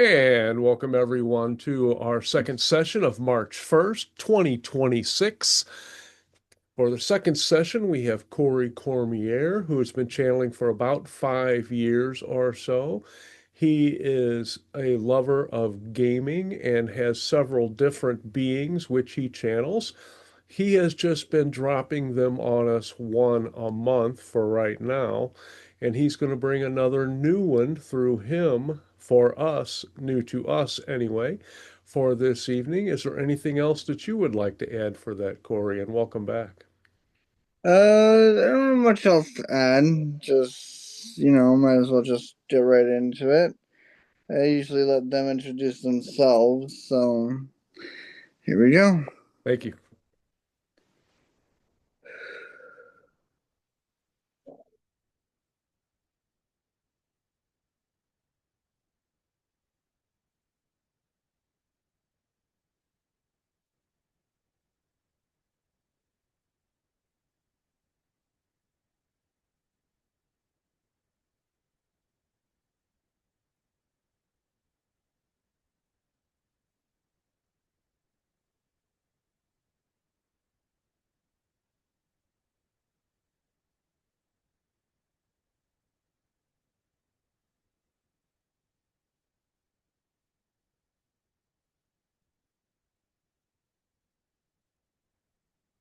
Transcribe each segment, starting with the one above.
And welcome everyone to our second session of March 1st, 2026. For the second session, we have Cormier, who has been channeling for about 5 years or so. He is a lover of gaming and has several different beings which he channels. He has just been dropping them on us one a month for right now, and he's going to bring another new one through him for us, new to us anyway, for this evening. Is there anything else that you would like to add for that, Corey? And welcome back. I don't have much else to add. Just, might as well just get right into it. I usually let them introduce themselves, so here we go. Thank you.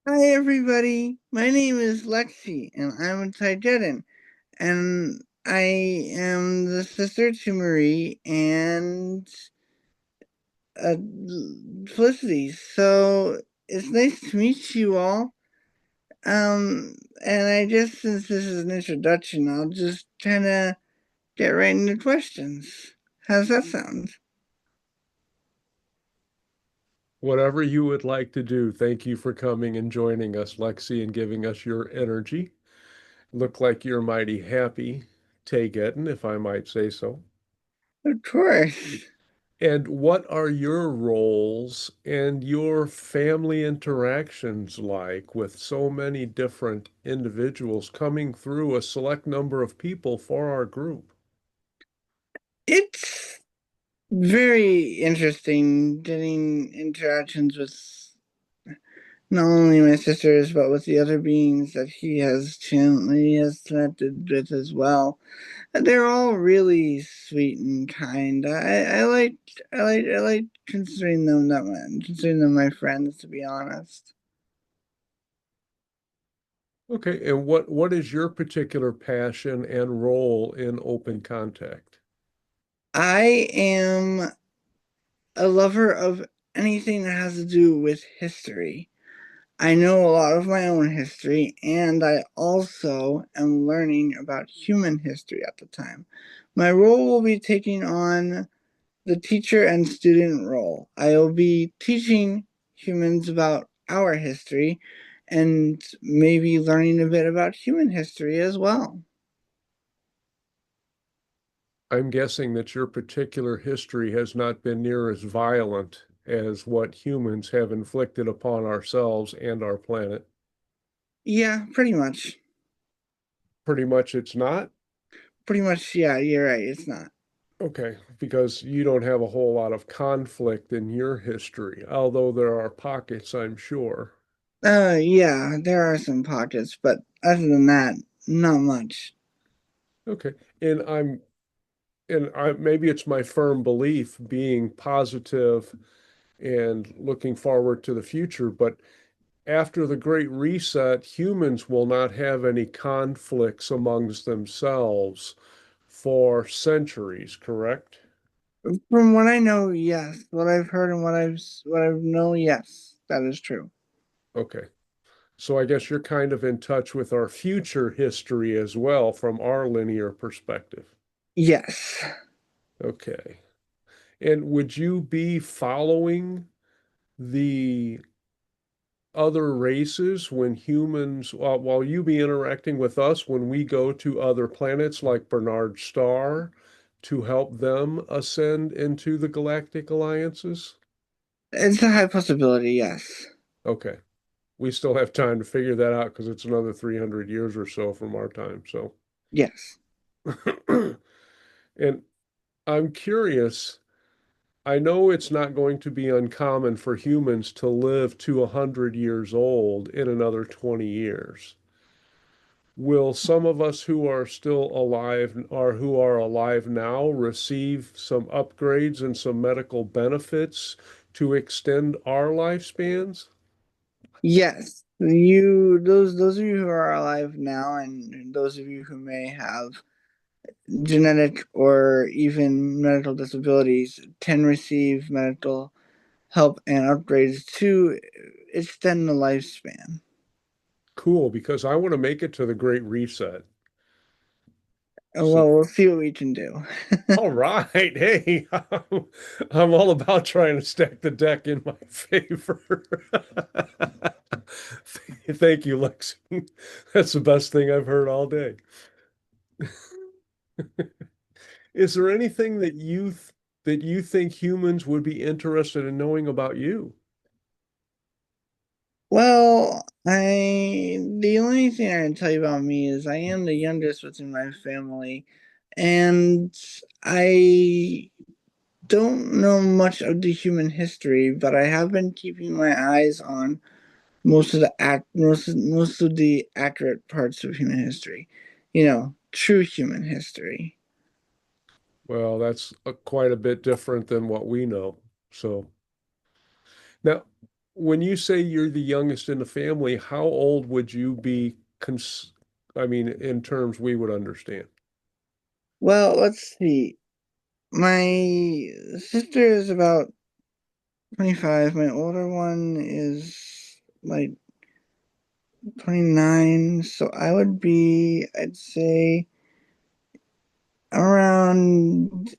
Hi, everybody. My name is Lexi, and I'm a Taygetan, and I am the sister to Marie and uh, Felicity. So it's nice to meet you all. And I guess since this is an introduction, I'll just kind of get right into questions. How's that sound? Whatever you would like to do, thank you for coming and joining us, Lexi, and giving us your energy. Look like you're mighty happy, Taygetan, if I might say so. Of course. And what are your roles and your family interactions like with so many different individuals coming through a select number of people for our group? It's very interesting getting interactions with not only my sisters, but with the other beings that he has connected with as well. They're all really sweet and kind. I like considering them considering them my friends, to be honest. Okay, and what is your particular passion and role in open contact? I am a lover of anything that has to do with history. I know a lot of my own history, and I also am learning about human history at the time. My role will be taking on the teacher and student role. I will be teaching humans about our history and maybe learning a bit about human history as well. I'm guessing that your particular history has not been near as violent as what humans have inflicted upon ourselves and our planet. Yeah, pretty much. Pretty much it's not. Pretty much, yeah, you're right. It's not. Okay, because you don't have a whole lot of conflict in your history, although there are pockets, I'm sure. Yeah, there are some pockets, but other than that, not much. Okay, and maybe it's my firm belief being positive and looking forward to the future, but after the Great Reset, humans will not have any conflicts amongst themselves for centuries, correct? From what I know, yes. What I've heard and what I've known, yes, that is true. Okay. So I guess you're kind of in touch with our future history as well from our linear perspective. Yes. Okay. And would you be following the other races when humans, while you be interacting with us when we go to other planets like Bernard Star to help them ascend into the galactic alliances? It's a high possibility, yes. Okay. We still have time to figure that out because it's another 300 years or so from our time. So, Yes. and I'm curious. I know it's not going to be uncommon for humans to live to 100 years old in another 20 years. Will some of us who are still alive or who are alive now receive some upgrades and some medical benefits to extend our lifespans? Yes, those of you who are alive now, and those of you who may have genetic or even medical disabilities, can receive medical help and upgrades to extend the lifespan. Cool, because I want to make it to the Great Reset. So, Well, we'll see what we can do. all right. Hey, I'm all about trying to stack the deck in my favor. Thank you, Lexi. That's the best thing I've heard all day. Is there anything that you think humans would be interested in knowing about you? Well, the only thing I can tell you about me is I am the youngest within my family, and I don't know much of the human history, but I have been keeping my eyes on most of the accurate parts of human history. True human history. Well, that's quite a bit different than what we know. So now, when you say you're the youngest in the family, how old would you be I mean, in terms we would understand? Well, let's see. My sister is about 25. My older one is like 29. So I would be, I'd say, around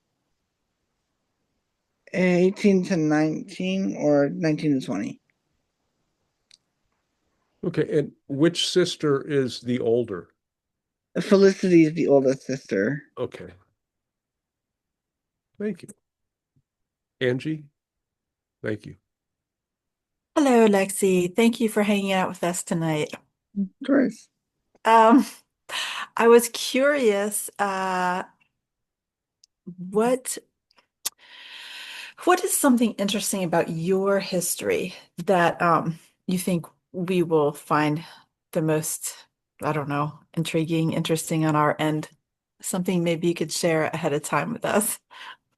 18 to 19 or 19 to 20. Okay, and which sister is the older? Felicity is the oldest sister. Okay, thank you. Angie, thank you. Hello, Lexi. Thank you for hanging out with us tonight. Of course. Um, I was curious, what what is something interesting about your history that you think we will find the most, I don't know, intriguing, interesting on our end? Something maybe you could share ahead of time with us.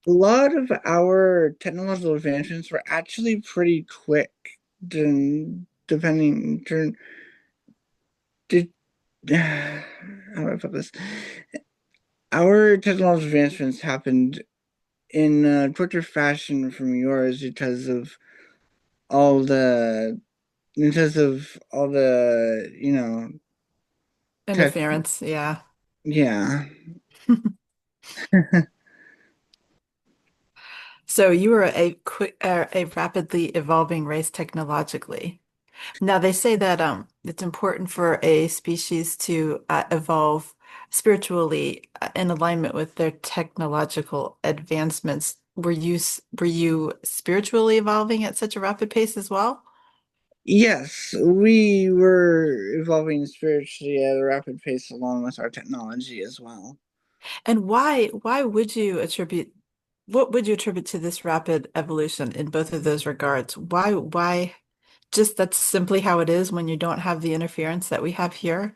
A lot of our technological advancements were actually pretty quick, depending turn did how do I put this? Our technological advancements happened in a quicker fashion from yours all the because of all the tech. Interference, yeah. Yeah. So you were a rapidly evolving race technologically. Now, they say that it's important for a species to evolve spiritually in alignment with their technological advancements. Were you spiritually evolving at such a rapid pace as well? Yes, we were evolving spiritually at a rapid pace along with our technology as well. And why would you attribute what would you attribute to this rapid evolution in both of those regards? Why just that's simply how it is when you don't have the interference that we have here?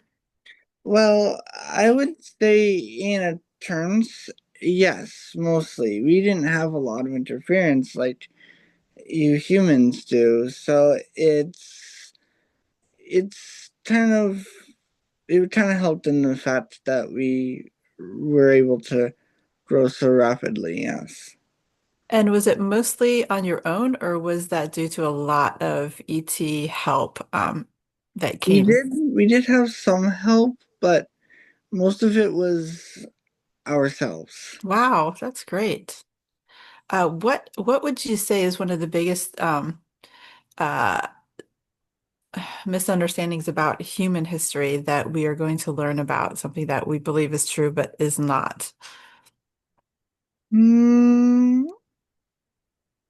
Well, I would say in a terms, yes, mostly. We didn't have a lot of interference like you humans do, so it's kind of it kind of helped in the fact that we were able to grow so rapidly. Yes, And was it mostly on your own, or was that due to a lot of ET help that we came? did have some help, but most of it was ourselves. Wow, that's great. What would you say is one of the biggest uh, misunderstandings about human history that we are going to learn about, something that we believe is true but is not? Hmm,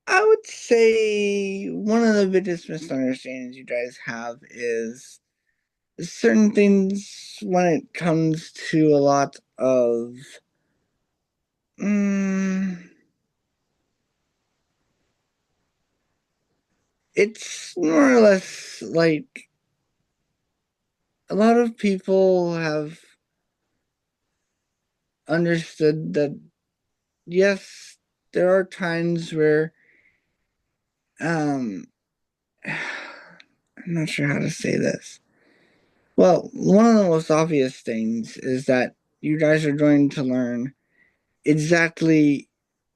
I would say one of the biggest misunderstandings you guys have is certain things when it comes to a lot of mm, It's more or less like a lot of people have understood that yes, there are times where um I'm not sure how to say this. Well, one of the most obvious things is that you guys are going to learn exactly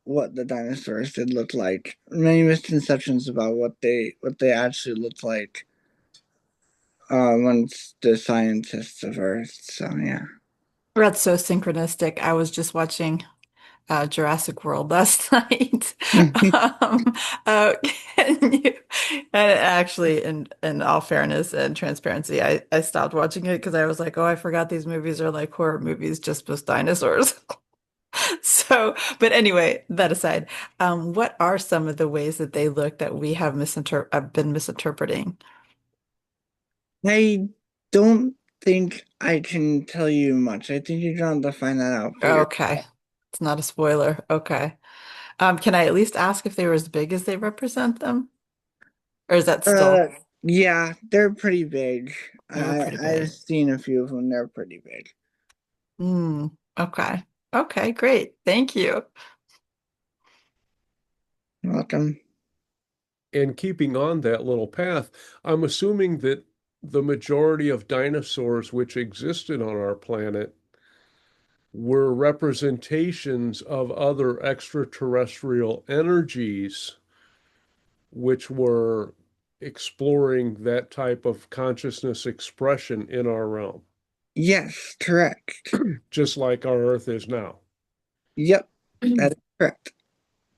what the dinosaurs did look like. Many misconceptions about what they actually looked like amongst the scientists of Earth. So yeah. That's so synchronistic. I was just watching Jurassic World last night. Um, uh, can you, and actually, in all fairness and transparency, I stopped watching it because I was like, oh, I forgot these movies are like horror movies just with dinosaurs. So, but anyway, that aside, what are some of the ways that they look that we have been misinterpreting? I don't think I can tell you much. I think you're going to have to find that out for yourself. Okay, it's not a spoiler. Okay. Can I at least ask if they were as big as they represent them? Or is that Uh, still yeah, they're pretty big. they were pretty I've big? seen a few of them. They're pretty big. Hmm. Okay. Okay, great. Thank you. You're welcome. And keeping on that little path, I'm assuming that the majority of dinosaurs which existed on our planet were representations of other extraterrestrial energies which were exploring that type of consciousness expression in our realm, Yes, correct. just like our Earth is now. Yep, that is correct.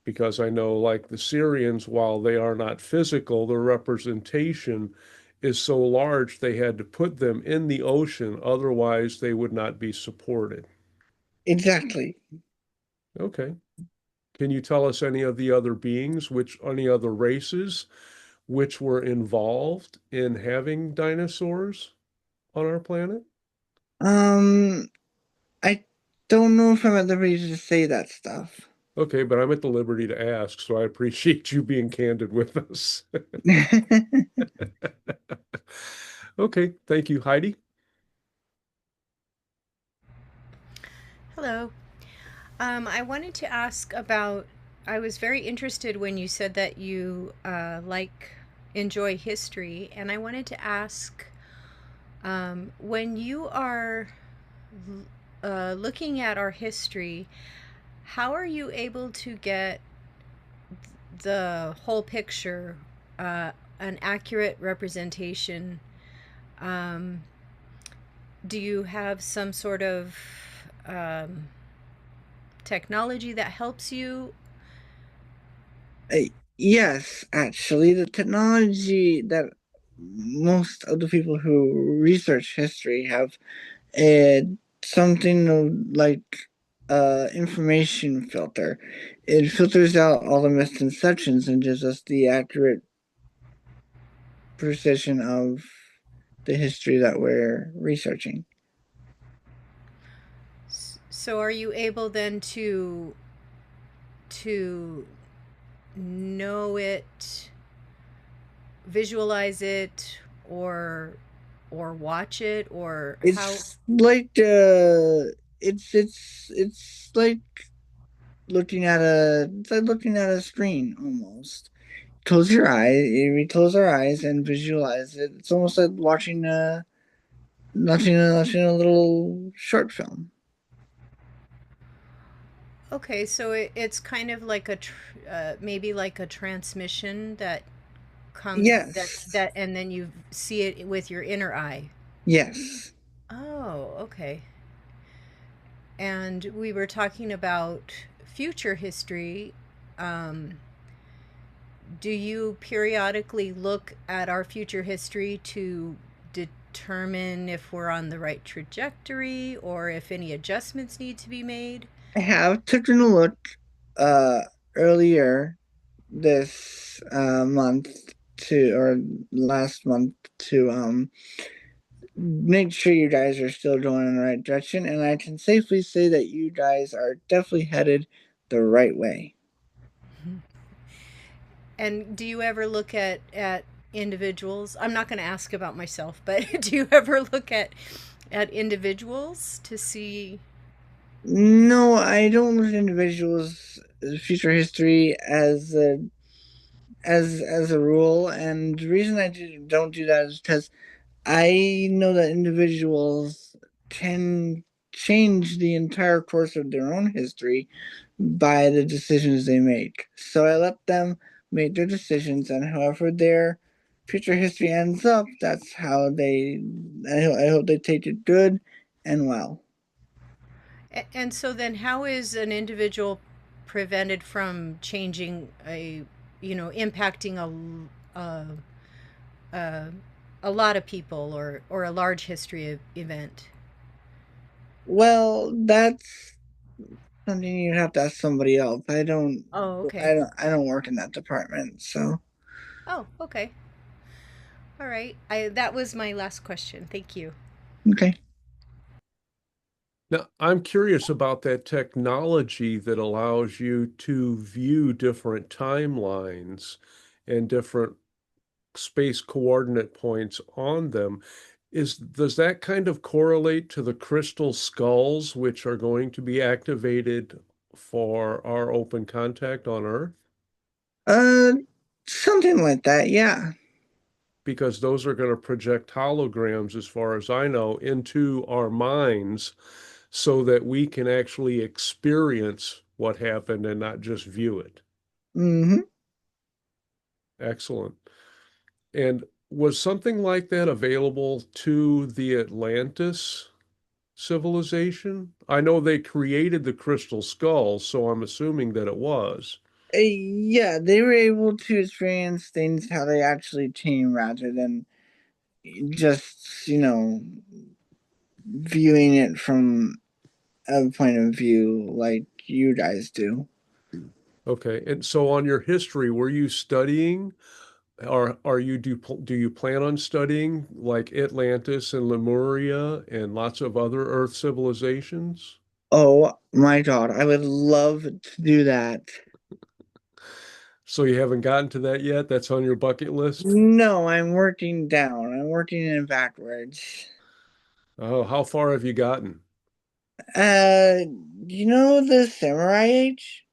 Because I know, like the Syrians, while they are not physical, their representation is so large they had to put them in the ocean, otherwise, they would not be supported. Exactly. Okay. Can you tell us any of the other beings, any other races, which were involved in having dinosaurs on our planet? Um, I don't know if I'm at liberty to say that stuff. Okay, but I'm at the liberty to ask, so I appreciate you being candid with us. Okay, thank you, Heidi. Hello. I wanted to ask about. I was very interested when you said that you enjoy history, and I wanted to ask when you are looking at our history, how are you able to get the whole picture, an accurate representation? Um, do you have some sort of um, technology that helps you? Uh, yes, actually, the technology that most of the people who research history have uh, something like information filter. It filters out all the misconceptions and gives us the accurate precision of the history that we're researching. So are you able then to know it, visualize it, or watch it, or how? It's like it's like looking at a screen almost. Close your eyes. We close our eyes and visualize it. It's almost like watching a little short film. Okay, so it's kind of like maybe like a transmission that comes Yes, and then you see it with your inner eye. yes. Oh, okay. And we were talking about future history. Um, do you periodically look at our future history to determine if we're on the right trajectory or if any adjustments need to be made? I have taken a look uh earlier this month to or last month to make sure you guys are still going in the right direction, and I can safely say that you guys are definitely headed the right way. And do you ever look at individuals? I'm not going to ask about myself, but do you ever look at individuals to see? No, I don't look at individuals' future history as a rule, and the reason don't do that is because I know that individuals can change the entire course of their own history by the decisions they make. So I let them make their decisions, and however their future history ends up, that's how I hope they take it good and well. And so then, how is an individual prevented from changing impacting a, a lot of people or a large event? Well, that's something you have to ask somebody else. Oh, okay. I don't work in that department, so Oh, okay. All right. That was my last question. Thank you. okay. Now, I'm curious about that technology that allows you to view different timelines and different space coordinate points on them. Does that kind of correlate to the crystal skulls, which are going to be activated for our open contact on Earth? Uh, Something like that, yeah. Because those are going to project holograms, as far as I know, into our minds so that we can actually experience what happened and not just view it. Mm-hmm. Excellent. And was something like that available to the Atlantis civilization? I know they created the crystal skull, so I'm assuming that it was. Yeah, they were able to experience things how they actually came rather than just, viewing it from a point of view like you guys do. Okay. And so on your history, were you studying, or do you plan on studying like Atlantis and Lemuria and lots of other Earth civilizations? Oh my God, I would love to do that. So you haven't gotten to that yet? That's on your bucket list? No, I'm working down. I'm working in backwards. Oh, how far have you gotten? Uh, you know the Samurai Age?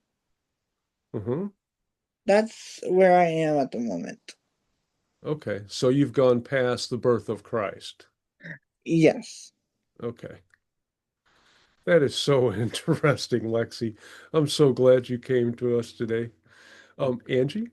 Hmm. That's where I am at the moment. Okay. So you've gone past the birth of Christ. Yes. Okay. That is so interesting, Lexi. I'm so glad you came to us today. Angie?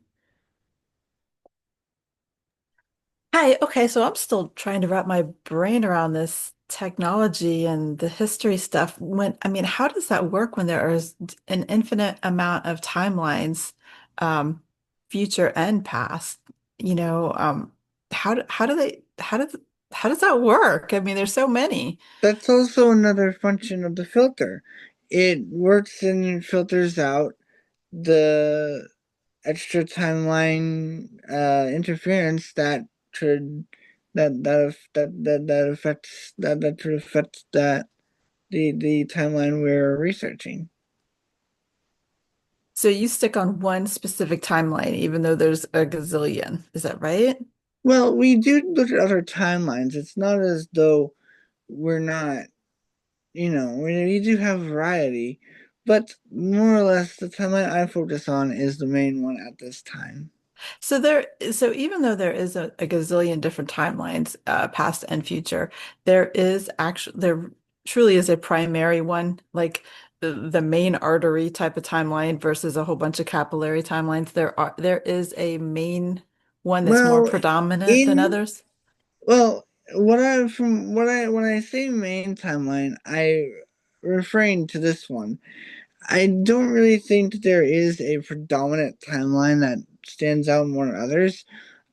Hi, okay, so I'm still trying to wrap my brain around this technology and the history stuff. I mean, how does that work when there is an infinite amount of timelines, um, future and past? You know, how does that work? I mean, there's so many. That's also another function of the filter. It works and filters out the extra timeline interference could that affects that could affect the timeline we're researching. So you stick on one specific timeline, even though there's a gazillion. Is that right? Well, we do look at other timelines. It's not as though we're not, we do have variety, but more or less the timeline I focus on is the main one at this time. So even though there is a gazillion different timelines, past and future, there truly is a primary one, like the main artery type of timeline versus a whole bunch of capillary timelines. There is a main one that's more Well, predominant than in others. well, when I say main timeline, I referring to this one. I don't really think that there is a predominant timeline that stands out more than others.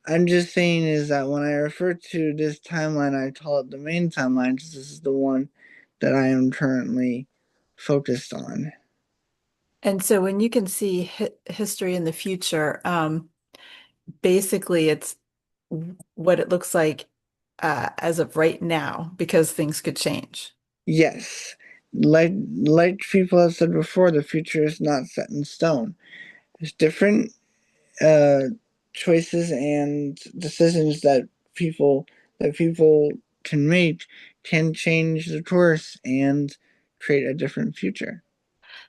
I'm just saying is that when I refer to this timeline, I call it the main timeline because this is the one that I am currently focused on. And so when you can see hi history in the future, basically it's what it looks like as of right now, because things could change. Yes, like people have said before, the future is not set in stone. It's different uh, choices and decisions that people can make can change the course and create a different future.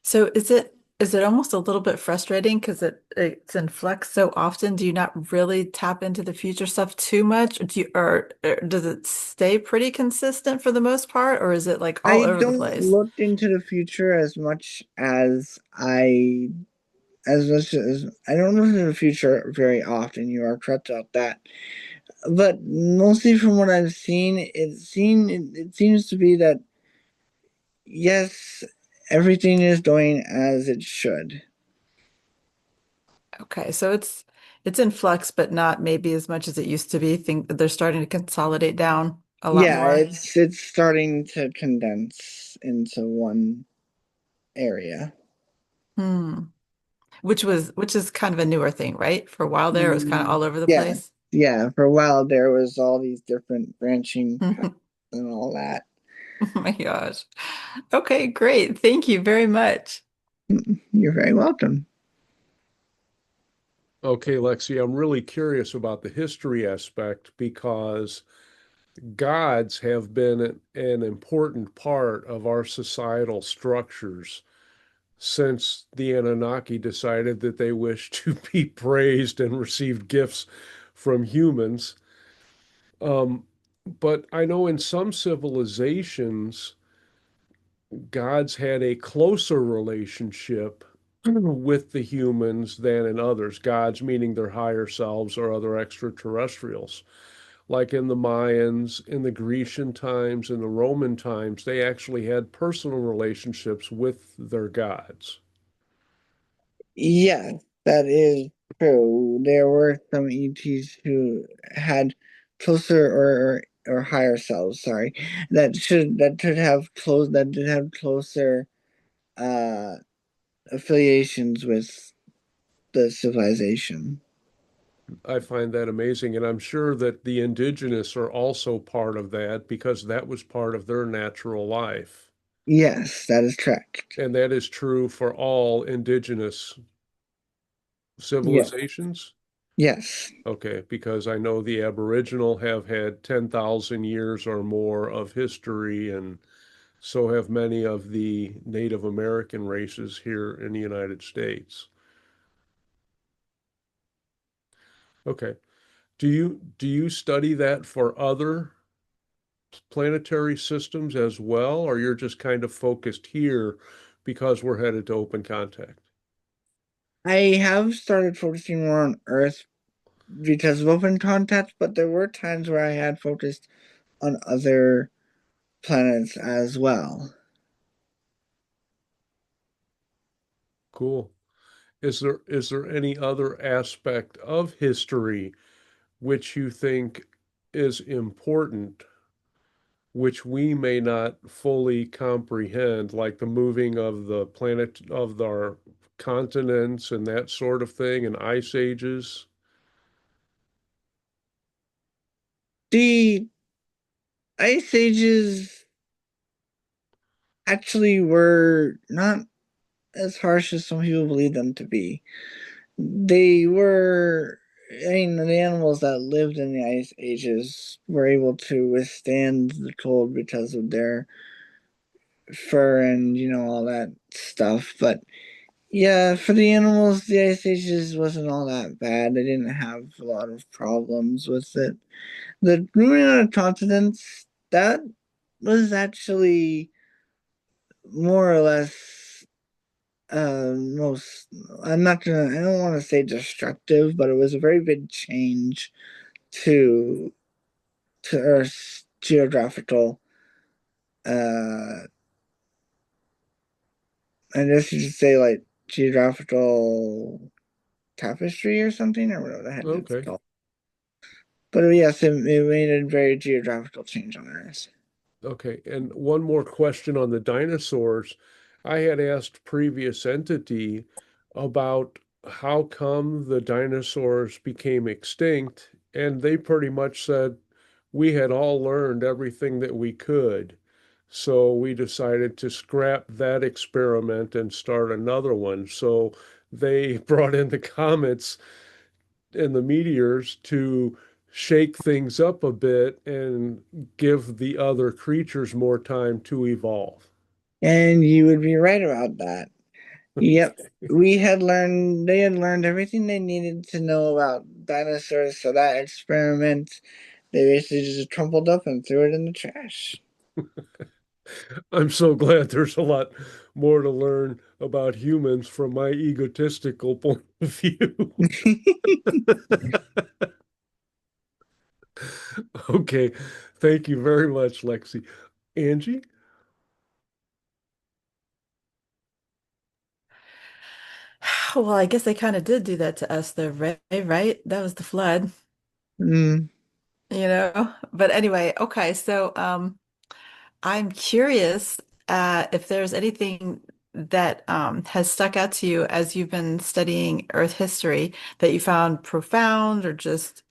So is it almost a little bit frustrating because it's in flux so often? Do you not really tap into the future stuff too much? Or does it stay pretty consistent for the most part, or is it like all I over the don't place? look into the future as I don't look into the future very often. You are correct about that. But mostly from what I've seen, it seems to be that yes, everything is going as it should. Okay, so it's in flux, but not maybe as much as it used to be. Think that they're starting to consolidate down a lot Yeah, more. it's starting to condense into one area. Hmm. Which is kind of a newer thing, right? For a while there, it was kind of Mm, all over the yeah, place. yeah. For a while there was all these different branching paths Oh and all that. my gosh. Okay, great. Thank you very much. You're very welcome. Okay, Lexi, I'm really curious about the history aspect because gods have been an important part of our societal structures since the Anunnaki decided that they wished to be praised and received gifts from humans. Um, but I know in some civilizations, gods had a closer relationship with the humans than in others. Gods meaning their higher selves or other extraterrestrials. Like in the Mayans, in the Grecian times, in the Roman times, they actually had personal relationships with their gods. Yeah, that is true. There were some ETs who had closer or higher selves, sorry, that did have closer uh affiliations with the civilization. I find that amazing, and I'm sure that the indigenous are also part of that because that was part of their natural life. Yes, that is correct. And that is true for all indigenous Yeah. civilizations. Yes. Okay, because I know the Aboriginal have had 10,000 years or more of history, and so have many of the Native American races here in the United States. Okay. Do you study that for other planetary systems as well, or you're just kind of focused here because we're headed to open contact? I have started focusing more on Earth because of open contact, but there were times where I had focused on other planets as well. Cool. Is there any other aspect of history which you think is important, which we may not fully comprehend, like the moving of the planet of our continents and that sort of thing, and ice ages? The ice ages actually were not as harsh as some people believe them to be. They were, I mean, the animals that lived in the ice ages were able to withstand the cold because of their fur and, all that stuff. But yeah, for the animals, the ice ages wasn't all that bad. They didn't have a lot of problems with it. The moving on of continents, that was actually more or less most I don't want to say destructive, but it was a very big change to Earth's geographical uh I guess you should say like geographical tapestry or something, or whatever the heck it's Okay. called. But yes, it made a very geographical change on Earth. Okay, and one more question on the dinosaurs. I had asked previous entity about how come the dinosaurs became extinct, and they pretty much said we had all learned everything that we could. So we decided to scrap that experiment and start another one. So they brought in the comets and the meteors to shake things up a bit and give the other creatures more time to evolve. And you would be right about that. Yep. They had learned everything they needed to know about dinosaurs, so that experiment, they basically just crumpled up and threw it in the trash. I'm so glad there's a lot more to learn about humans from my egotistical point of view. Okay, thank you very much, Lexi. Angie? Well, I guess they kind of did do that to us, though, right? Right? That was the flood, Mm, you know? But anyway, okay, so I'm curious if there's anything that has stuck out to you as you've been studying Earth history that you found profound or just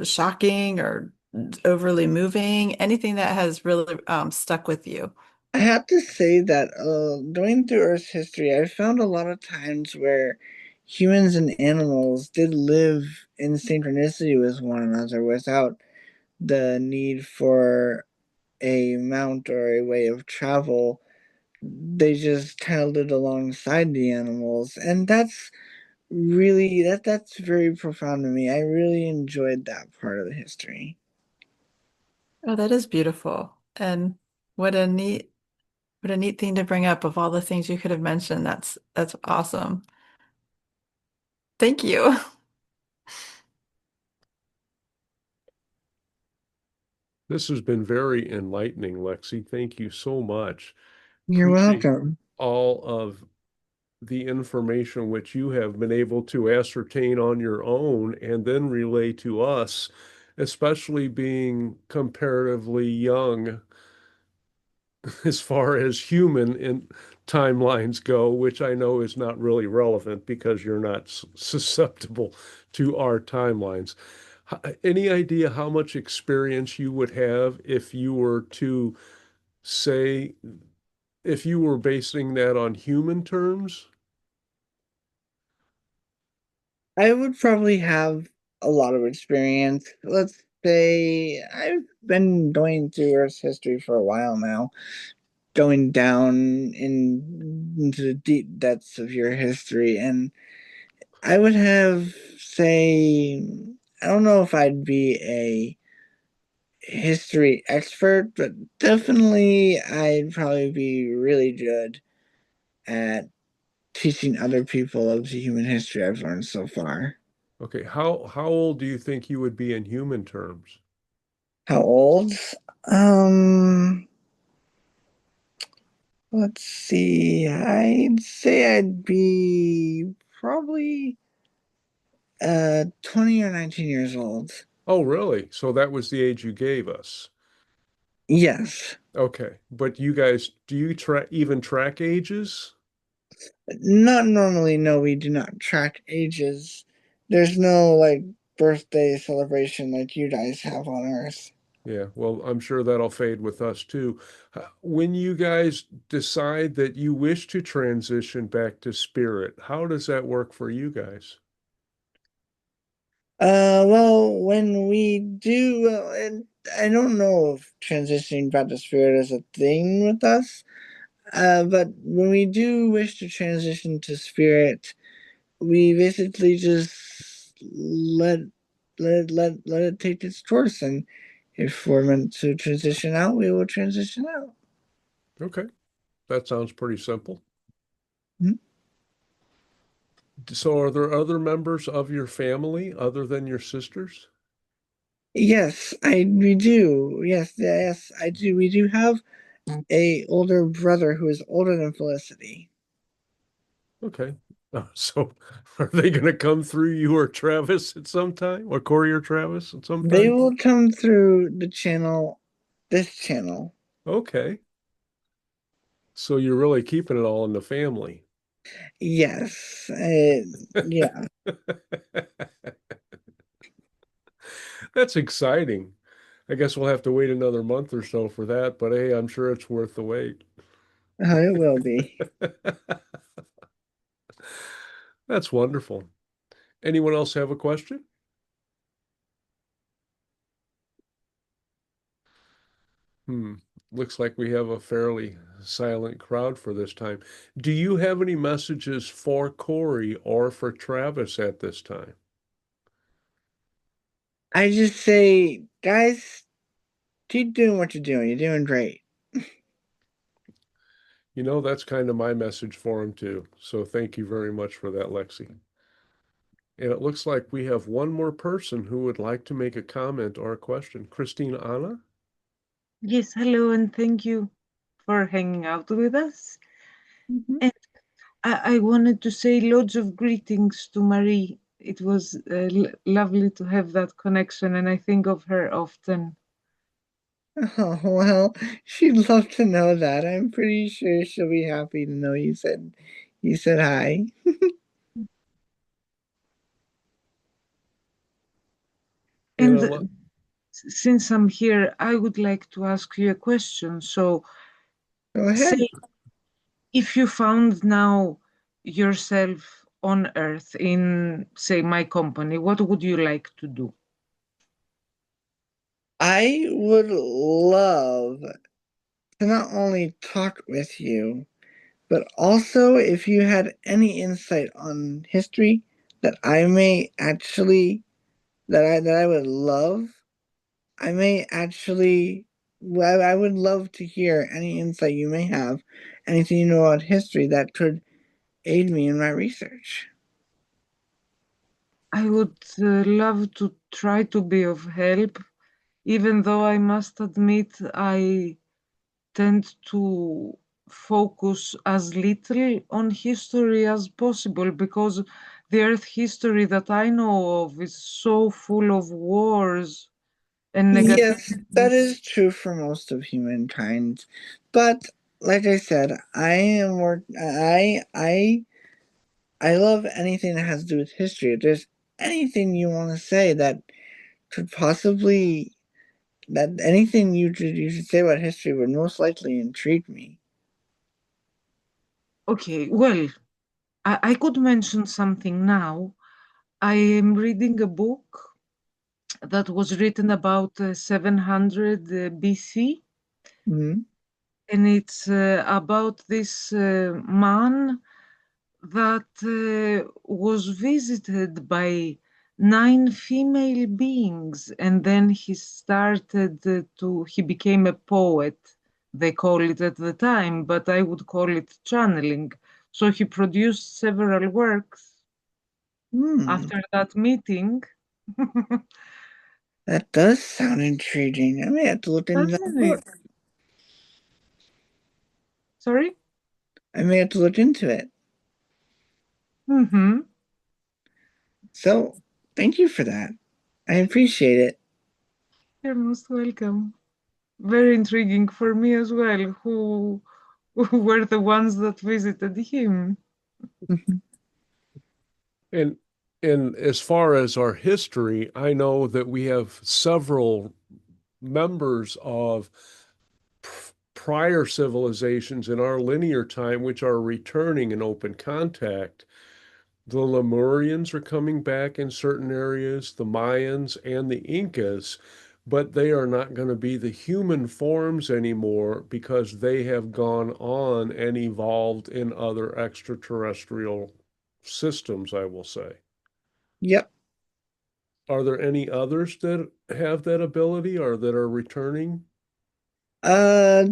shocking or overly moving, anything that has really stuck with you. I have to say that going through Earth's history, I found a lot of times where humans and animals did live in synchronicity with one another without the need for a mount or a way of travel. They just kind of lived alongside the animals, and that's very profound to me. I really enjoyed that part of the history. Oh, that is beautiful. And what a neat what a neat thing to bring up of all the things you could have mentioned. That's awesome. Thank you. This has been very enlightening, Lexi. Thank you so much. You're Appreciate welcome. all of the information which you have been able to ascertain on your own and then relay to us, especially being comparatively young as far as human in timelines go, which I know is not really relevant because you're not susceptible to our timelines. Any idea how much experience you would have if you were to say, if you were basing that on human terms? I would probably have a lot of experience. Let's say I've been going through Earth's history for a while now, going down into the deep depths of your history, and I would have, say, I don't know if I'd be a history expert, but definitely I'd probably be really good at teaching other people of the human history I've learned so far. Okay, how old do you think you would be in human terms? How old? Um, let's see. I'd say I'd be probably 20 or 19 years old. Oh, really? So that was the age you gave us. Yes. Okay, but you guys, do you track ages? Not normally, no, we do not track ages. There's no like birthday celebration like you guys have on Earth. Yeah, well, I'm sure that'll fade with us too. When you guys decide that you wish to transition back to spirit, how does that work for you guys? Well, when we do, and I don't know if transitioning back to spirit is a thing with us, but when we do wish to transition to spirit, we basically just let it take its course, and if we're meant to transition out, we will transition out. Okay, that sounds pretty simple. Mhm. So are there other members of your family other than your sisters? Yes, I we do. Yes, I do. We do have a older brother who is older than Felicity. Okay. So are they going to come through you or Travis at some time, or Corey or Travis at some They time? will come through this channel. Okay. So you're really keeping it all in the family. Yes, yeah. That's exciting. I guess we'll have to wait another month or so for that, but hey, I'm sure it's worth the wait. It will be. That's wonderful. Anyone else have a question? Hmm. Looks like we have a fairly silent crowd for this time. Do you have any messages for Corey or for Travis at this time? I just say, guys, keep doing what you're doing. You're doing great. You know, that's kind of my message for him too. So thank you very much for that, Lexi. And it looks like we have one more person who would like to make a comment or a question. Christine Anna? Yes, hello, and thank you for hanging out with us. Mhm. And I wanted to say loads of greetings to Marie. It was lovely to have that connection, and I think of her often. Oh, well, she'd love to know that. I'm pretty sure she'll be happy to know you said hi. And And since I'm here, I would like to ask you a question. So, Go ahead. say if you found now yourself on Earth in, say, my company, what would you like to do? I would love to not only talk with you, but also if you had any insight on history that I may actually that I would love, I may actually well, I would love to hear any insight you may have, anything you know about history that could aid me in my research. I would love to try to be of help, even though I must admit I tend to focus as little on history as possible because the Earth history that I know of is so full of wars and Yes, that negativities. is true for most of humankind. But like I said, I am more I love anything that has to do with history. If there's anything you want to say that could possibly that anything you should say about history would most likely intrigue me. Okay, well, I could mention something now. I am reading a book that was written about 700 BC, Hmm. and it's about this man that was visited by nine female beings, and then he started he became a poet. They call it at the time, but I would call it channeling. So he produced several works Hmm. after that meeting. That does sound intriguing. I may have to look into that Doesn't book. it? Sorry? I may have to look into it. Mm-hmm. So, thank you for that. I appreciate it. You're most welcome. Very intriguing for me as well, who were the ones that visited him. and and as far as our history, I know that we have several members of prior civilizations in our linear time which are returning in open contact. The Lemurians are coming back in certain areas, the Mayans and the Incas, but they are not going to be the human forms anymore because they have gone on and evolved in other extraterrestrial systems, I will say. Yep. Are there any others that have that ability or that are returning? Uh,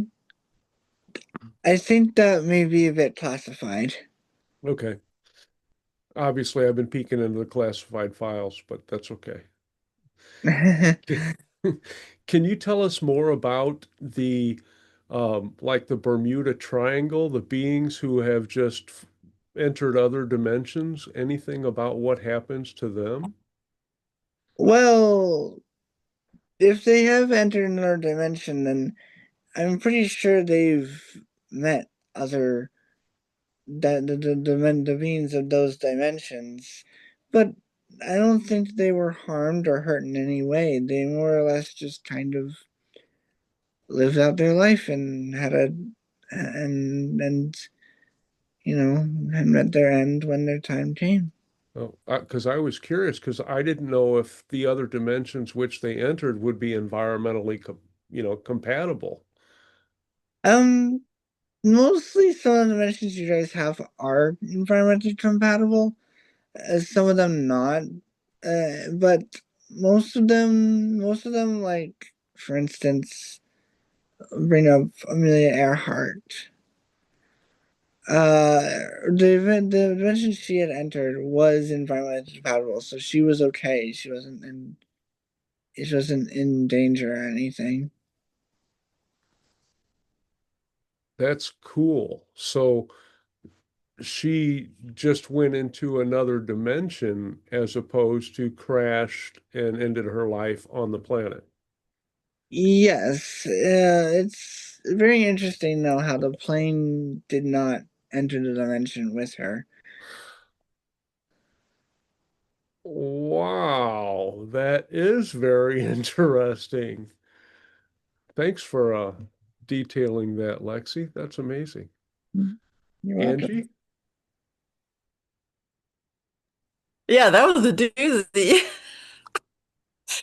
I think that may be a bit classified. Okay. Obviously, I've been peeking into the classified files, but that's okay. Can you tell us more about the like the Bermuda Triangle, the beings who have just entered other dimensions? Anything about what happens to them? Well, if they have entered another dimension, then I'm pretty sure they've met other the beings of those dimensions. But I don't think they were harmed or hurt in any way. They more or less just kind of lived out their life and had a and and met their end when their time came. Oh, because I was curious because I didn't know if the other dimensions which they entered would be environmentally, compatible. Um, Mostly some of the dimensions you guys have are environmentally compatible. Some of them not. But most of them, like for instance, bring up Amelia Earhart. The dimension she had entered was environmentally compatible, so she was okay. She wasn't in danger or anything. That's cool. So she just went into another dimension as opposed to crashed and ended her life on the planet. Yes, it's very interesting though how the plane did not enter the dimension with her. Wow, that is very interesting. Thanks for detailing that, Lexi. That's amazing. You're welcome. Angie? Yeah, that was a doozy.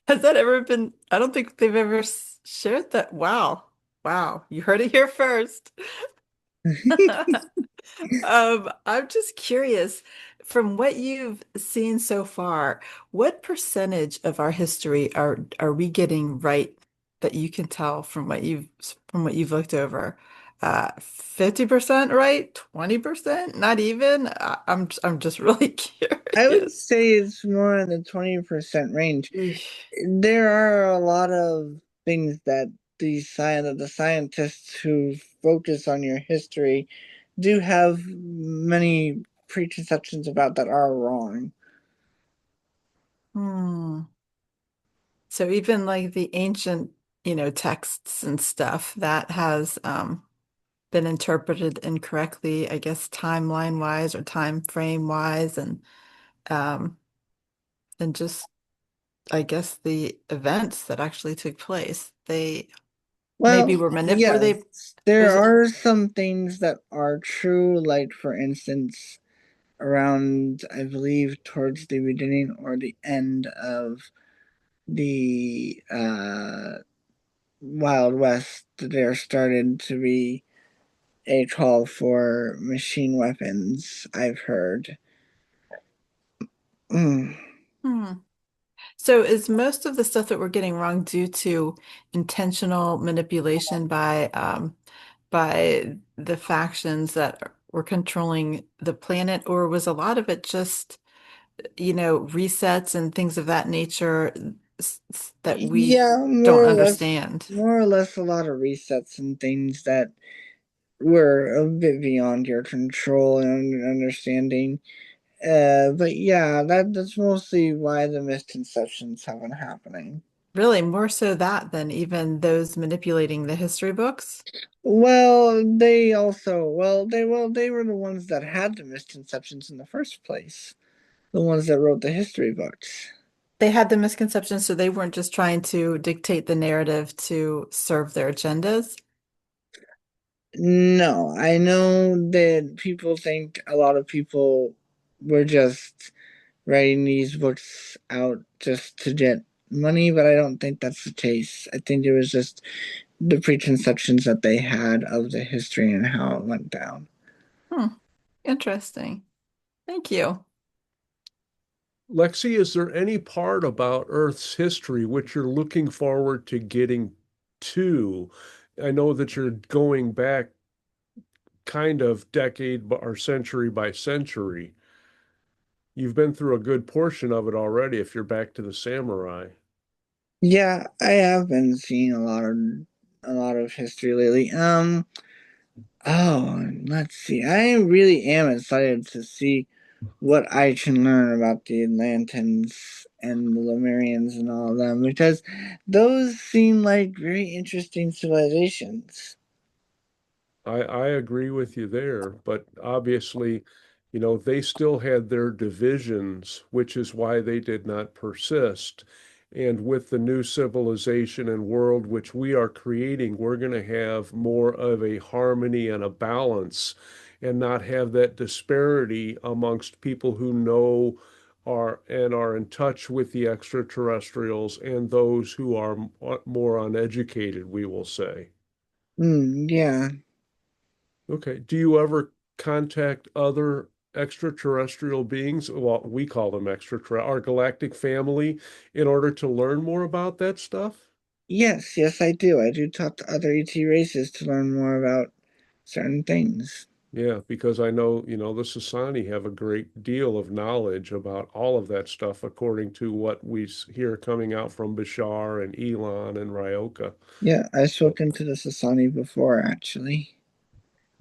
Has that ever been? I don't think they've ever shared that. Wow. Wow. You heard it here first. I'm just curious, from what you've seen so far, what percentage of our history are we getting right that you can tell from what you've looked over? 50% right? 20%? Not even? I'm just really I would curious. say it's more in the 20% range. Eesh. There are a lot of things that the scientists who focus on your history do have many preconceptions about that are wrong. Hmm. So even like the ancient, texts and stuff that has been interpreted incorrectly, I guess timeline wise or time frame wise, um, and just I guess the events that actually took place. They maybe Well, were were yes, they there is it are some things that are true, like for instance, around I believe towards the beginning or the end of the Wild West, there started to be a call for machine weapons, I've heard. Mm. hmm. So is most of the stuff that we're getting wrong due to intentional manipulation by the factions that were controlling the planet, or was a lot of it just resets and things of that nature that we Yeah, don't understand. more or less a lot of resets and things that were a bit beyond your control and understanding. But yeah, that's mostly why the misconceptions have been happening. Really, more so that than even those manipulating the history books. They were the ones that had the misconceptions in the first place. The ones that wrote the history books. They had the misconceptions, so they weren't just trying to dictate the narrative to serve their agendas. No, I know that people think a lot of people were just writing these books out just to get money, but I don't think that's the case. I think it was just the preconceptions that they had of the history and how it went down. Hmm, interesting. Thank you. Lexi, is there any part about Earth's history which you're looking forward to getting to? I know that you're going back kind of decade or century by century. You've been through a good portion of it already if you're back to the samurai. Yeah, I have been seeing a lot of history lately. Let's see. I really am excited to see what I can learn about the Atlantans and the Lemurians and all of them because those seem like very interesting civilizations. I agree with you there, but obviously, they still had their divisions, which is why they did not persist. And with the new civilization and world which we are creating, we're going to have more of a harmony and a balance and not have that disparity amongst people who know are in touch with the extraterrestrials and those who are more uneducated, we will say. Yeah. Okay. Do you ever contact other extraterrestrial beings? Well, we call them our galactic family, in order to learn more about that stuff? Yes, yes, I do. I do talk to other ET races to learn more about certain things. Yeah, because I know, the Sasani have a great deal of knowledge about all of that stuff, according to what we hear coming out from Bashar and Elon and Ryoka. Yeah, I've So, spoken to the Sasani before, actually.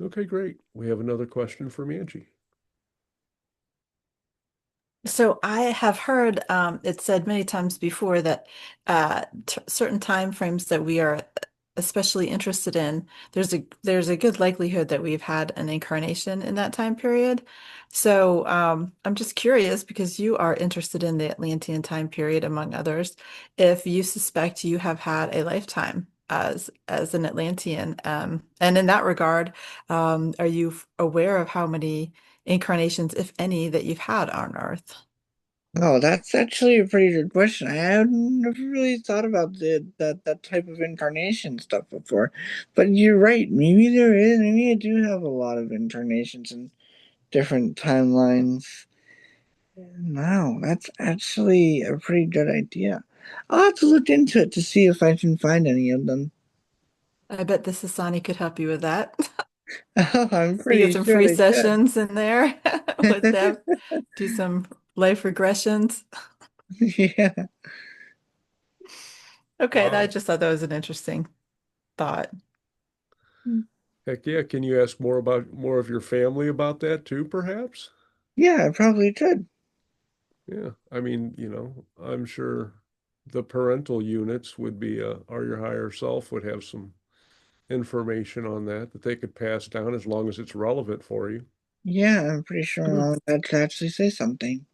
okay, great. We have another question from Angie. So I have heard it said many times before that t certain time frames that we are especially interested in, there's a good likelihood that we've had an incarnation in that time period. So I'm just curious because you are interested in the Atlantean time period, among others, if you suspect you have had a lifetime as an Atlantean. And in that regard, are you aware of how many incarnations, if any, that you've had on Earth? Oh, that's actually a pretty good question. I hadn't never really thought about that type of incarnation stuff before. But you're right. Maybe there is. Maybe I do have a lot of incarnations in different timelines. Wow, that's actually a pretty good idea. I'll have to look into it to see if I can find any of them. I bet the Sasani could help you with that. Oh, I'm You get pretty some sure free they could. sessions in there with them, do some life regressions. Yeah. Okay, I Wow. just thought that was an interesting thought. Heck yeah. Can you ask more of your family about that too, perhaps? Yeah, I probably could. Yeah. I mean, I'm sure the parental units would be, or your higher self would have some information on that they could pass down as long as it's relevant for you. Yeah, I'm pretty sure Hmm. all that could actually say something.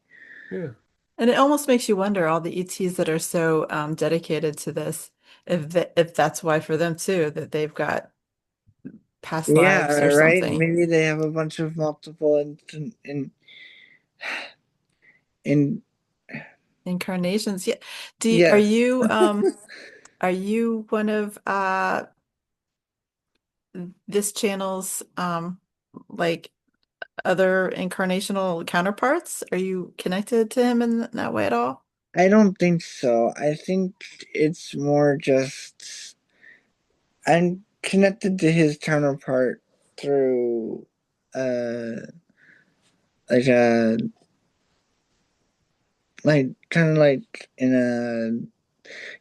Yeah. And it almost makes you wonder all the ETs that are so dedicated to this, if that's why for them too, that they've got past Yeah, lives or right. something. Maybe they have a bunch of multiple in Incarnations. Yeah. yes. Are you one of this channel's like other incarnational counterparts? Are you connected to him in that way at all? I don't think so. I think it's more just I'm connected to his counterpart through uh like a like kind of like in a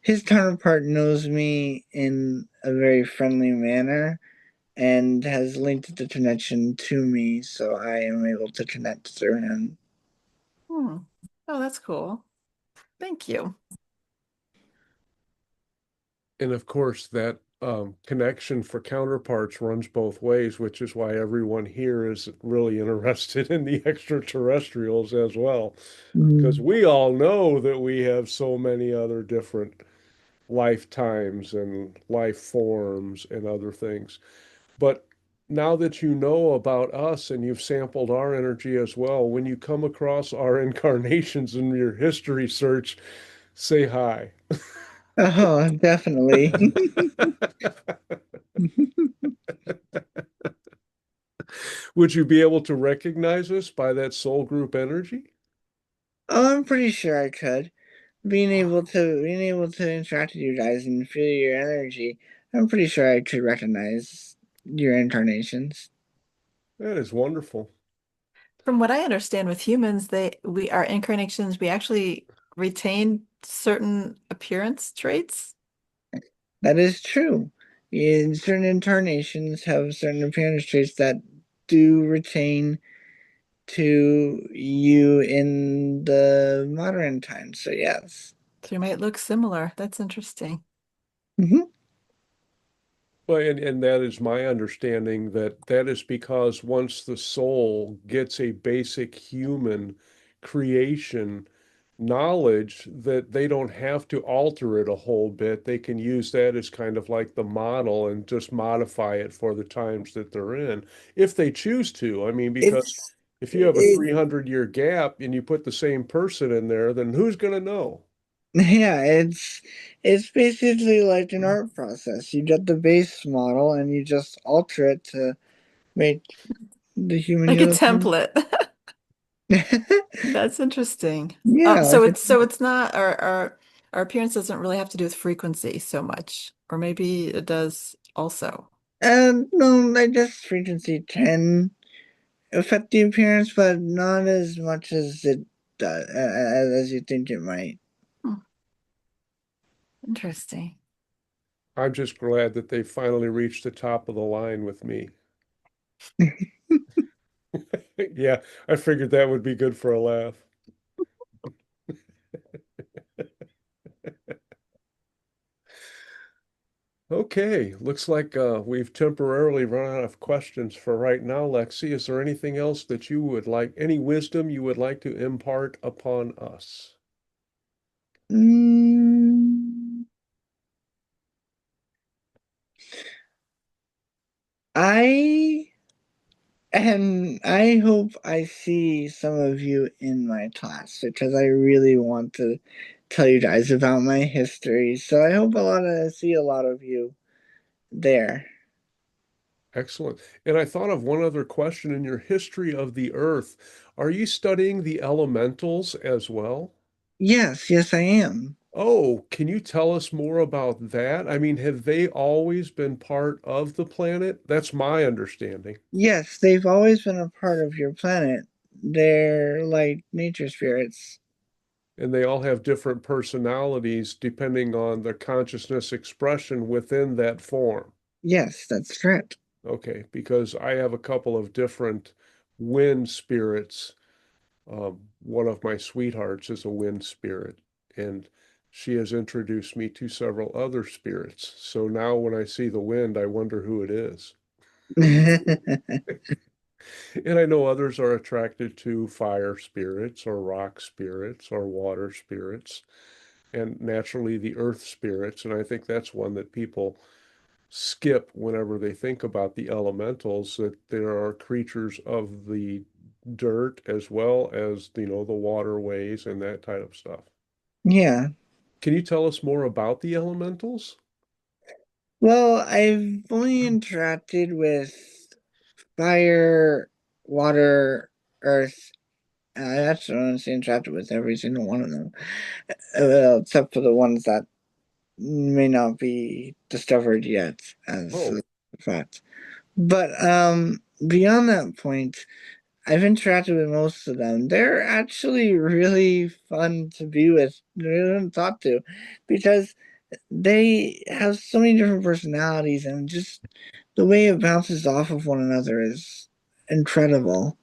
his counterpart knows me in a very friendly manner and has linked the connection to me so I am able to connect through him. Hmm. Oh, that's cool. Thank you. And of course, that connection for counterparts runs both ways, which is why everyone here is really interested in the extraterrestrials as well. Because Mm. we all know that we have so many other different lifetimes and life forms and other things. But now that you know about us and you've sampled our energy as well, when you come across our incarnations in your history search, say hi. Oh, definitely. Would you be able to recognize us by that soul group energy? Oh, I'm pretty sure I could. Being able to interact with you guys and feel your energy, I'm pretty sure I could recognize your incarnations. That is wonderful. From what I understand with humans, we our incarnations, we actually retain certain appearance traits. That is true. In certain incarnations have certain appearance traits that do retain to you in the modern times. So yes. So we might look similar. That's interesting. Hmm. Well, and that is my understanding that is because once the soul gets a basic human creation knowledge, that they don't have to alter it a whole bit. They can use that as kind of like the model and just modify it for the times that they're in, if they choose to. I mean, because It's if you have a it 300-year gap and you put the same person in there, then who's going to know? Yeah, it's basically like an art process. You get the base model and you just alter it to make the human Like a you look. template. That's interesting. Yeah, So like a, it's not our appearance doesn't really have to do with frequency so much, or maybe it does also. no, I guess frequency can affect the appearance, but not as much as it does, as you think it might. Hmm, interesting. I'm just glad that they finally reached the top of the line with me. Yeah, I figured that would be good for a laugh. Okay, looks like we've temporarily run out of questions for right now, Lexi. Is there anything else that you would like, any wisdom you would like to impart upon us? Mm, I I hope I see some of you in my class because I really want to tell you guys about my history. So I hope see a lot of you there. Excellent. And I thought of one other question in your history of the Earth. Are you studying the elementals as well? Yes, yes, I am. Oh, can you tell us more about that? I mean, have they always been part of the planet? That's my understanding. Yes, they've always been a part of your planet. They're like nature spirits. And they all have different personalities depending on the consciousness expression within that form. Yes, that's correct. Okay, because I have a couple of different wind spirits. One of my sweethearts is a wind spirit, and she has introduced me to several other spirits. So now when I see the wind, I wonder who it is. And I know others are attracted to fire spirits or rock spirits or water spirits and naturally the earth spirits. And I think that's one that people skip whenever they think about the elementals, that there are creatures of the dirt as well as, the waterways and that type of stuff. Yeah. Can you tell us more about the elementals? Well, I've only interacted with fire, water, earth. I actually honestly interacted with every single one of them, well, except for the ones that may not be discovered yet as Oh, a fact. But beyond that point, I've interacted with most of them. They're actually really fun to be with, really fun to talk to, because they have so many different personalities, and just the way it bounces off of one another is incredible.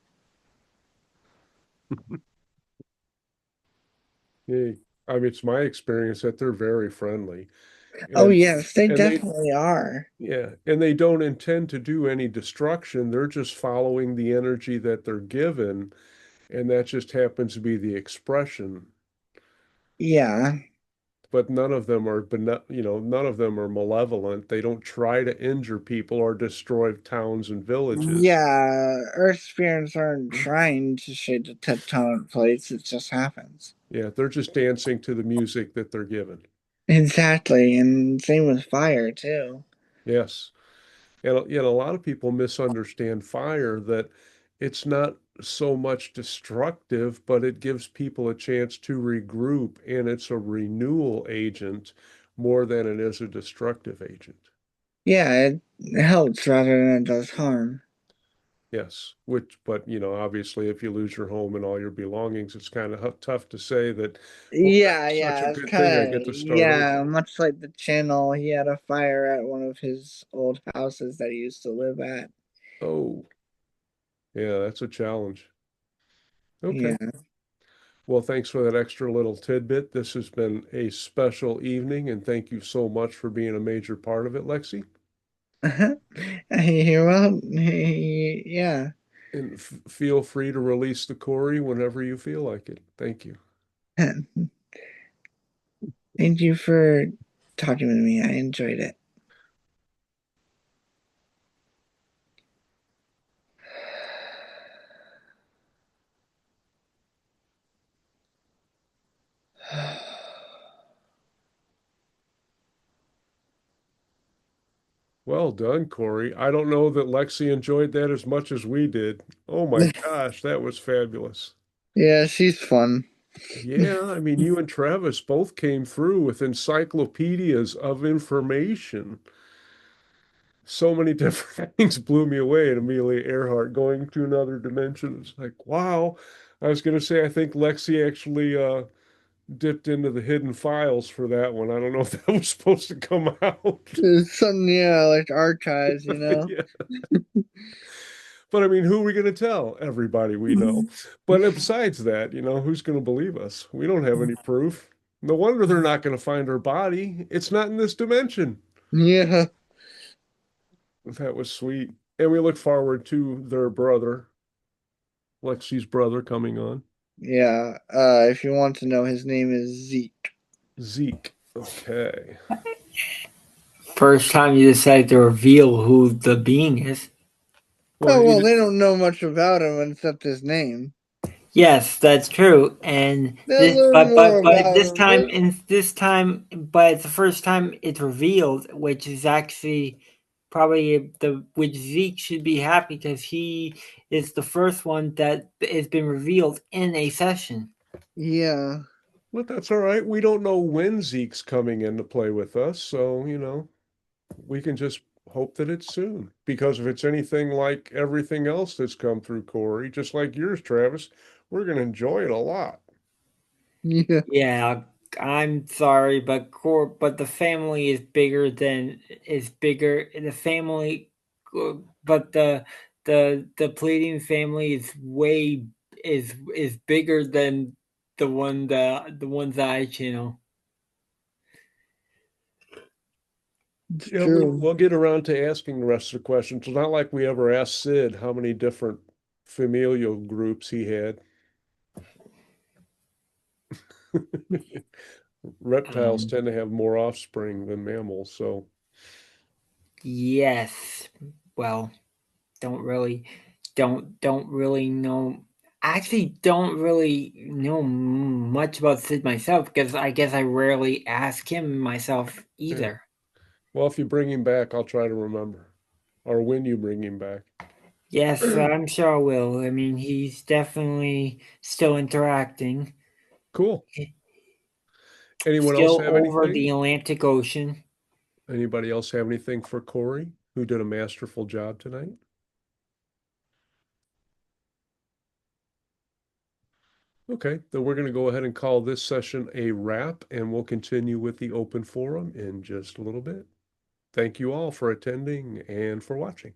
hey, I mean, it's my experience that they're very friendly Oh, and yes, they and they definitely are. yeah, and they don't intend to do any destruction. They're just following the energy that they're given, and that just happens to be the expression. Yeah. But none of them are, none of them are malevolent. They don't try to injure people or destroy towns and villages. Yeah, Earth spirits aren't trying to shade the tectonic plates, it just happens. Yeah, they're just dancing to the music that they're given. Exactly, and same with fire too. Yes. And yet a lot of people misunderstand fire that it's not so much destructive, but it gives people a chance to regroup, and it's a renewal agent more than it is a destructive agent. Yeah, it helps rather than it does harm. Yes, but obviously, if you lose your home and all your belongings, it's kind of tough to say that, well, Yeah, that's such a yeah, it's good thing. I kind of, get to start yeah, over. much like the channel, he had a fire at one of his old houses that he used to live at. Oh, yeah, that's a challenge. Okay. Yeah. Well, thanks for that extra little tidbit. This has been a special evening, and thank you so much for being a major part of it, Lexi. Well, yeah. And feel free to release the Corey whenever you feel like it. Thank you. Thank you for talking with me. I enjoyed it. Well done, Corey. I don't know that Lexi enjoyed that as much as we did. Oh my gosh, that was fabulous. Yeah, she's fun. Yeah, I mean, you and Travis both came through with encyclopedias of information. So many different things blew me away. And Amelia Earhart going to another dimension. It's like, wow. I was going to say, I think Lexi actually dipped into the hidden files for that one. I don't know if that was supposed to come out. It's something, yeah, like archives, Yeah. But I mean, who are we going to tell? Everybody we know. But besides that, who's going to believe us? We don't have any proof. No wonder they're not going to find her body. It's not in this dimension. Yeah, That was sweet. And we look forward to their brother, Lexi's brother, coming on. yeah. If you want to know, his name is Zeke. Zeke. Okay. First time you decide to reveal who the being is. Oh, well, you they don't know much about him except his name. Yes, that's true. And They'll this, learn more but about him. but it's the first time it's revealed, which is actually probably which Zeke should be happy because he is the first one that has been revealed in a session. Yeah. But that's all right. We don't know when Zeke's coming in to play with us, so, we can just hope that it's soon. Because if it's anything like everything else that's come through Corey, just like yours, Travis, we're going to enjoy it a lot. Yeah. Yeah, I'm sorry, but the family is bigger. The family, but the pleading family is bigger than the ones that I channel. It's Yeah, true. we'll get around to asking the rest of the questions. It's not like we ever asked Sid how many different familial groups he had. Reptiles Um, tend to have more offspring than mammals, so yes, well, don't really know. Actually, don't really know much about Sid myself because I guess I rarely ask him myself yeah. either. Well, if you bring him back, I'll try to remember. Or when you bring him back. Yes, I'm sure I will. I mean, he's definitely still interacting. Cool. Anyone else Still have over the anything? Atlantic Ocean. Anybody else have anything for Corey, who did a masterful job tonight? Okay, then we're going to go ahead and call this session a wrap, and we'll continue with the open forum in just a little bit. Thank you all for attending and for watching.